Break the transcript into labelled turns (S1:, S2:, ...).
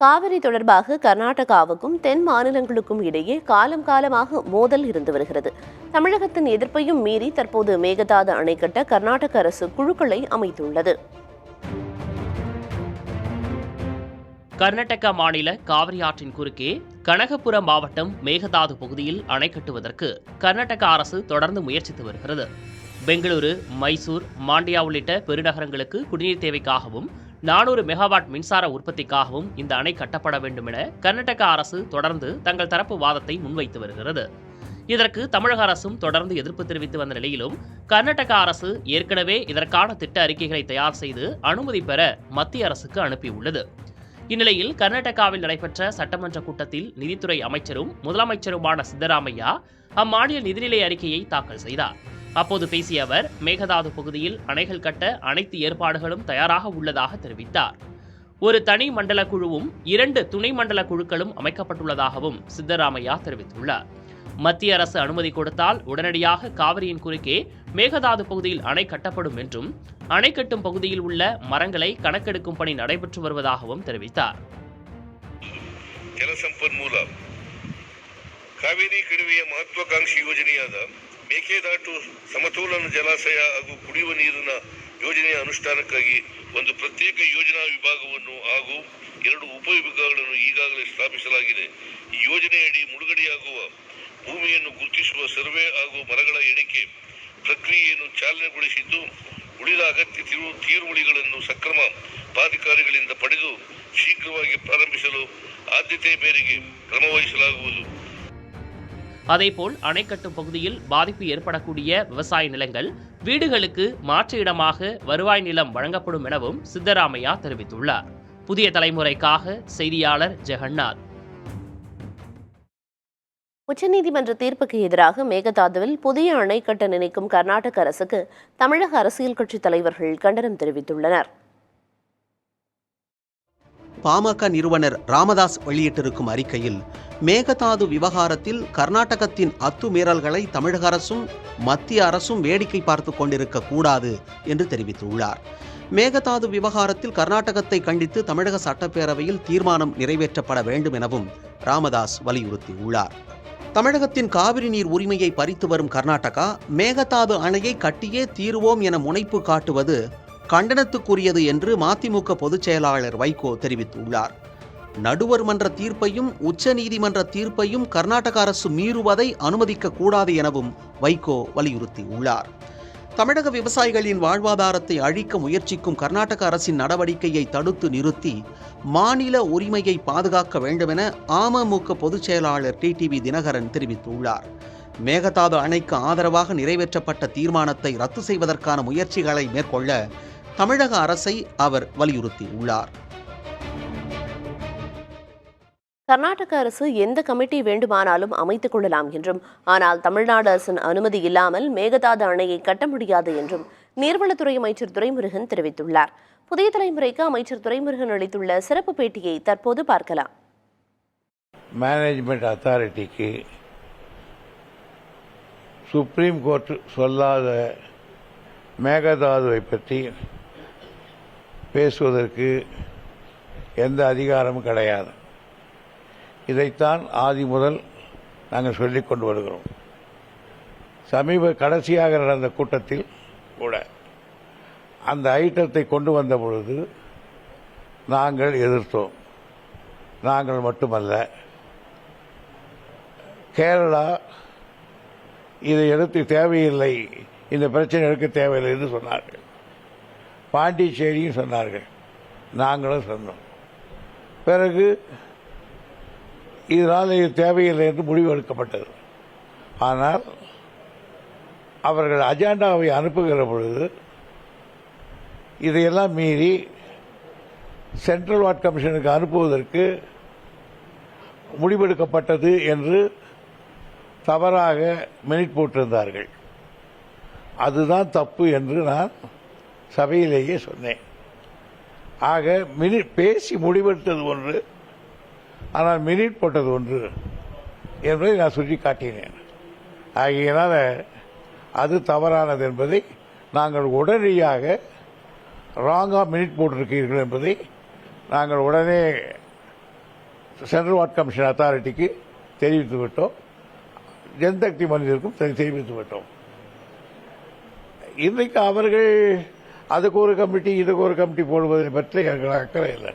S1: காவிரி தொடர்பாக கர்நாடகாவுக்கும் தென் மாநிலங்களுக்கும் இடையே காலம் காலமாக மோதல் இருந்து வருகிறது. தமிழகத்தின் எதிர்ப்பையும் மீறி தற்போது மேகதாது அணை கட்ட கர்நாடக அரசு குழுக்களை அமைத்துள்ளது.
S2: கர்நாடகா மாநில காவிரி ஆற்றின் குறுக்கே கனகபுரம் மாவட்டம் மேகதாது பகுதியில் அணை கட்டுவதற்கு கர்நாடக அரசு தொடர்ந்து முயற்சித்து வருகிறது. பெங்களூரு, மைசூர், மாண்டியா உள்ளிட்ட பெருநகரங்களுக்கு குடிநீர் தேவைக்காகவும் 400 மெகாவாட் மின்சார உற்பத்திக்காகவும் இந்த அணை கட்டப்பட வேண்டும் என கர்நாடக அரசு தொடர்ந்து தங்கள் தரப்பு வாதத்தை முன்வைத்து வருகிறது. இதற்கு தமிழக அரசும் தொடர்ந்து எதிர்ப்பு தெரிவித்து வந்த நிலையிலும் கர்நாடக அரசு ஏற்கனவே இதற்கான திட்ட அறிக்கைகளை தயார் செய்து அனுமதி பெற மத்திய அரசுக்கு அனுப்பியுள்ளது. இந்நிலையில் கர்நாடகாவில் நடைபெற்ற சட்டமன்ற கூட்டத்தில் நிதித்துறை அமைச்சரும் முதலமைச்சருமான சித்தராமையா அம்மாநில நிதிநிலை அறிக்கையை தாக்கல் செய்தார். அப்போது பேசிய அவர், மேகதாது பகுதியில் அணைகள் கட்ட அனைத்து ஏற்பாடுகளும் தயாராக உள்ளதாக தெரிவித்தார். ஒரு தனி மண்டல குழுவும் 2 துணை மண்டல குழுக்களும் அமைக்கப்பட்டுள்ளதாகவும் சித்தராமையா தெரிவித்துள்ளார். மத்திய அரசு அனுமதி கொடுத்தால் உடனடியாக காவிரியின் குறுக்கே மேகதாது பகுதியில் அணை கட்டப்படும் என்றும், அணை கட்டும் பகுதியில் உள்ள மரங்களை கணக்கெடுக்கும் பணி நடைபெற்று வருவதாகவும் தெரிவித்தார்.
S3: ಜಲಸಂಪನ್ಮೂಲ ಕಾವೇರಿ ಕಣಿವೆಯ ಮಹತ್ವಾಕಾಂಕ್ಷಿ ಯೋಜನೆಯಾದ ಮೇಕೆದಾಟು ಸಮತೋಲನ ಜಲಾಶಯ ಹಾಗೂ ಕುಡಿಯುವ ನೀರಿನ ಯೋಜನೆಯ ಅನುಷ್ಠಾನಕ್ಕಾಗಿ ಒಂದು ಪ್ರತ್ಯೇಕ ಯೋಜನಾ ವಿಭಾಗವನ್ನು ಹಾಗೂ 2 ಉಪವಿಭಾಗಗಳನ್ನು ಈಗಾಗಲೇ ಸ್ಥಾಪಿಸಲಾಗಿದೆ. ಈ ಯೋಜನೆಯಡಿ ಮುಳುಗಡೆಯಾಗುವ ಭೂಮಿಯನ್ನು ಗುರುತಿಸುವ ಸರ್ವೆ ಹಾಗೂ ಮರಗಳ ಎಣಿಕೆ ಪ್ರಕ್ರಿಯೆಯನ್ನು ಚಾಲನೆಗೊಳಿಸಿದ್ದು, ಉಳಿದ ಅಗತ್ಯ ತೀರ್ವುಳಿಗಳನ್ನು ಸಕ್ರಮ ಪ್ರಾಧಿಕಾರಿಗಳಿಂದ ಪಡೆದು ಶೀಘ್ರವಾಗಿ ಪ್ರಾರಂಭಿಸಲು ಆದ್ಯತೆ ಮೇರೆಗೆ ಕ್ರಮ ವಹಿಸಲಾಗುವುದು.
S2: அதேபோல் அணை கட்டும் பகுதியில் பாதிப்பு ஏற்படக்கூடிய விவசாய நிலங்கள் வீடுகளுக்கு மாற்று இடமாக வருவாய் நிலம் வழங்கப்படும் எனவும் சித்தராமையா தெரிவித்துள்ளார். புதிய தலைமுறைக்காக செய்தியாளர் ஜெகநாத்.
S1: உச்சநீதிமன்ற தீர்ப்புக்கு எதிராக மேகதாதுவில் புதிய அணை கட்ட நினைக்கும் கர்நாடக அரசுக்கு தமிழக அரசியல் கட்சித் தலைவர்கள் கண்டனம் தெரிவித்துள்ளனர்.
S4: பாமக நிறுவனர் ராமதாஸ் வெளியிட்டிருக்கும் அறிக்கையில், மேகதாது விவகாரத்தில் கர்நாடகத்தின் அத்துமீறல்களை தமிழக அரசும் மத்திய அரசும் வேடிக்கை பார்த்து கொண்டிருக்க கூடாது என்று தெரிவித்துள்ளார். மேகதாது விவகாரத்தில் கர்நாடகத்தை கண்டித்து தமிழக சட்டப்பேரவையில் தீர்மானம் நிறைவேற்றப்பட வேண்டும் எனவும் ராமதாஸ் வலியுறுத்தியுள்ளார். தமிழகத்தின் காவிரி நீர் உரிமையை பறித்து வரும் கர்நாடகா மேகதாது அணையை கட்டியே தீருவோம் என முனைப்பு காட்டுவது கண்டனத்துக்குரியது என்று மதிமுக பொதுச் செயலாளர் வைகோ தெரிவித்துள்ளார். நடுவர் மன்ற தீர்ப்பையும் உச்ச நீதிமன்ற தீர்ப்பையும் கர்நாடக அரசு மீறுவதை அனுமதிக்க கூடாது எனவும் வைகோ வலியுறுத்தியுள்ளார். தமிழக விவசாயிகளின் வாழ்வாதாரத்தை அழிக்க முயற்சிக்கும் கர்நாடக அரசின் நடவடிக்கையை தடுத்து நிறுத்தி மாநில உரிமையை பாதுகாக்க வேண்டுமென அமமுக பொதுச் செயலாளர் டிடிவி தினகரன் தெரிவித்துள்ளார். மேகதாது அணைக்கு ஆதரவாக நிறைவேற்றப்பட்ட தீர்மானத்தை ரத்து செய்வதற்கான முயற்சிகளை மேற்கொள்ள தமிழக அரசை அவர் வலியுறுத்தியுள்ளார்.
S1: கர்நாடக அரசு எந்த கமிட்டி வேண்டுமானாலும் அமைத்துக் கொள்ளலாம் என்றும், ஆனால் தமிழ்நாடு அரசின் அனுமதி இல்லாமல் மேகதாது அணையை கட்ட முடியாது என்றும் நீர்வளத்துறை அமைச்சர் துரைமுருகன் தெரிவித்துள்ளார். புதிய தலைமுறைக்கு அமைச்சர் துரைமுருகன் அளித்துள்ள சிறப்பு பேட்டியை தற்போது பார்க்கலாம்.
S5: மேனேஜ்மெண்ட் அத்தாரிட்டிக்கு சுப்ரீம் கோர்ட் சொல்லாத மேகதாதுவை பற்றி பேசுவதற்கு எந்த அதிகாரமும் கிடையாது. இதைத்தான் ஆதி முதல் நாங்கள் சொல்லிக் கொண்டு வருகிறோம். கடைசியாக நடந்த கூட்டத்தில் கூட அந்த ஐட்டத்தை கொண்டு வந்த பொழுது நாங்கள் எதிர்த்தோம். நாங்கள் மட்டுமல்ல, கேரளா இதை எடுத்து தேவையில்லை, இந்த பிரச்சனை எடுக்க தேவையில்லை என்று சொன்னார்கள். பாண்டிச்சேரியும் சொன்னார்கள், நாங்களும் சொன்னோம். பிறகு இதனால் இது தேவையில்லை என்று முடிவு எடுக்கப்பட்டது. ஆனால் அவர்கள் அஜெண்டாவை அனுப்புகிற பொழுது இதையெல்லாம் மீறி சென்ட்ரல் வாட் கமிஷனுக்கு அனுப்புவதற்கு முடிவெடுக்கப்பட்டது என்று தவறாக மினிட் போட்டிருந்தார்கள். அதுதான் தப்பு என்று நான் சபையிலேயே சொன்னேன். ஆக பேசி முடிவெடுத்தது ஒன்று, ஆனால் மினிட் போட்டது ஒன்று என்பதை நான் சுட்டி காட்டினேன். ஆகையினால அது தவறானது என்பதை நாங்கள் உடனடியாக ராங்கா மினிட் போட்டிருக்கிறீர்கள் என்பதை நாங்கள் உடனே சென்ட்ரல் வாட்டர் கமிஷன் அத்தாரிட்டிக்கு தெரிவித்து விட்டோம். ஜன்சக்தி மனிதருக்கும் தெரிவித்து விட்டோம். இன்றைக்கு அவர்கள் அதுக்கு ஒரு கமிட்டி இதுக்கு ஒரு கமிட்டி போடுவதை பற்றி எங்களுக்கு அக்கறை இல்லை.